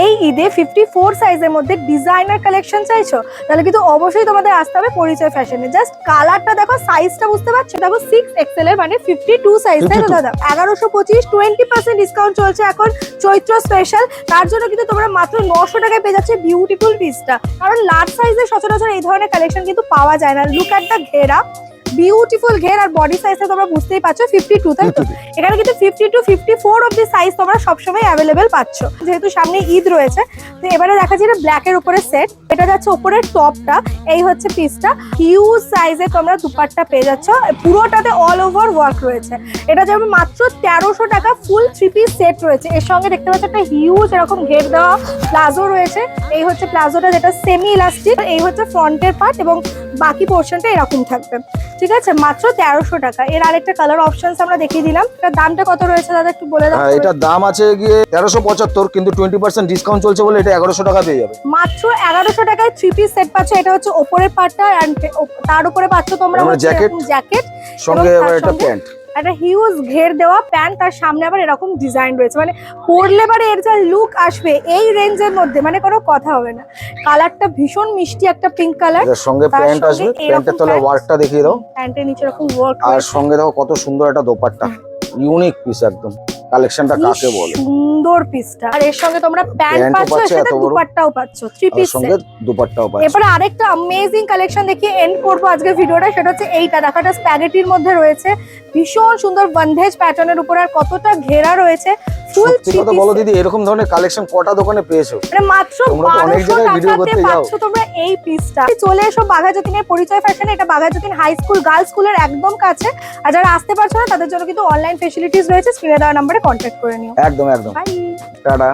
এই ঈদে 54 সাইজের মধ্যে ডিজাইনার কালেকশন চাইছো, তাহলে কিন্তু অবশ্যই তোমাদের আসতে হবে পরিচয় ফ্যাশনে। জাস্ট কালারটা দেখো, সাইজটা বুঝতে পারছো, দেখো 6XL এর মানে 52 সাইজ, তাই তো দাদা? 1125 20% ডিসকাউন্ট চলছে এখন চৈত্র স্পেশাল। তার জন্য কিন্তু তোমরা মাত্র 900 টাকায় পেয়ে যাচ্ছে বিউটিফুল পিসটা। কারণ লার্জ সাইজে সচরাচর এই ধরনের কালেকশন কিন্তু পাওয়া যায় না। লুক অ্যাট দ্য ঘেরা, বিউটিফুল ঘের। আর বডি সাইজটা তোমরা বুঝতেই পারছো 52, তাই তো? এখানে কিন্তু 52 54 অবধি সাইজ তোমরা সবসময় অ্যাভেলেবেল পাচ্ছ, যেহেতু সামনে ঈদ রয়েছে। তো এবারে দেখা যাচ্ছে ব্ল্যাক এর উপরে সেট, এটা যাচ্ছে উপরের টপটা, এই হচ্ছে পিসটা। হিউজ সাইজে তোমরা দুপাট্টা পেয়ে যাচ্ছ, পুরোটাতে অল ওভার ওয়ার্ক রয়েছে। এটা যেমন মাত্র 1300 টাকা ফুল 3 পিস সেট রয়েছে। এর সঙ্গে দেখতে পাচ্ছ একটা হিউজ এরকম ঘের দেওয়া প্লাজো রয়েছে। এই হচ্ছে প্লাজোটা, যেটা সেমি ইলাস্টিক। এই হচ্ছে ফ্রন্টের পার্ট এবং বাকি পোর্শনটা এরকম থাকবে, ঠিক আছে? মাত্র 1300 টাকা। এর আরেকটা কালার অপশনস আমরা দেখিয়ে দিলাম। এটার দামটা কত রয়েছে দাদা, একটু বলে দাও। এটার দাম আছে গিয়ে 1375, কিন্তু 20% ডিসকাউন্ট চলছে বলে এটা 1100 টাকা পেয়ে যাবে। মাত্র 1100 টাকায় 3 পিস সেট পাচ্ছ। এটা হচ্ছে উপরের পার্টটা, তার উপরে পাচ্ছ তোমরা জ্যাকেট সঙ্গে একটা প্যান্ট, একটা হিউজ ঘের দেওয়া প্যান্ট, তার সামনে আবার এরকম ডিজাইন রয়েছে। মানে পরলে পরে এর যা লুক আসবে এই রেঞ্জের মধ্যে, মানে কোনো কথা হবে না। কালারটা ভীষণ মিষ্টি, একটা পিঙ্ক কালার। এর সঙ্গে প্যান্ট আসবে, প্যান্টের তলায় ওয়ার্কটা দেখিয়ে দাও। প্যান্টের নিচে এরকম ওয়ার্ক, আর সঙ্গে দেখো কত সুন্দর একটা দোপাট্টা, ইউনিক পিস একদম। কালেকশনটা কাকে বলে, সুন্দর পিসটা। আর এর সঙ্গে তোমরা প্যান্ট পাচ্ছ, সাথে দুপাট্টাও পাচ্ছ, 3 পিস সঙ্গে দুপাট্টাও পাচ্ছ। এরপরে আরেকটা অ্যামেজিং কালেকশন দেখিয়ে এন্ড করবো আজকে ভিডিওটা। সেটা হচ্ছে এইটা, দেখাটা স্প্যাগেটির মধ্যে রয়েছে, ভীষণ সুন্দর বন্ধেজ প্যাটার্নের উপর, আর কতটা ঘেরা রয়েছে। ফুল সত্যি কথা বলো দিদি, এরকম ধরনের কালেকশন কটা দোকানে পেয়েছো? মানে মাত্র 1200 টাকাতে পাচ্ছ তোমরা এই পিসটা। চলে এসো বাঘাযতীনের পরিচয় ফ্যাশনে। এটা বাঘাযতীন হাই স্কুল গার্লস স্কুলের একদম কাছে। আর যারা আসতে পারছো না তাদের জন্য কিন্তু অনলাইন ফেসিলিটিস রয়েছে, স্ক্রিনে দেওয়া নম্বরে কন্ট্যাক্ট করে নিও। একদম একদম। Bye, tata.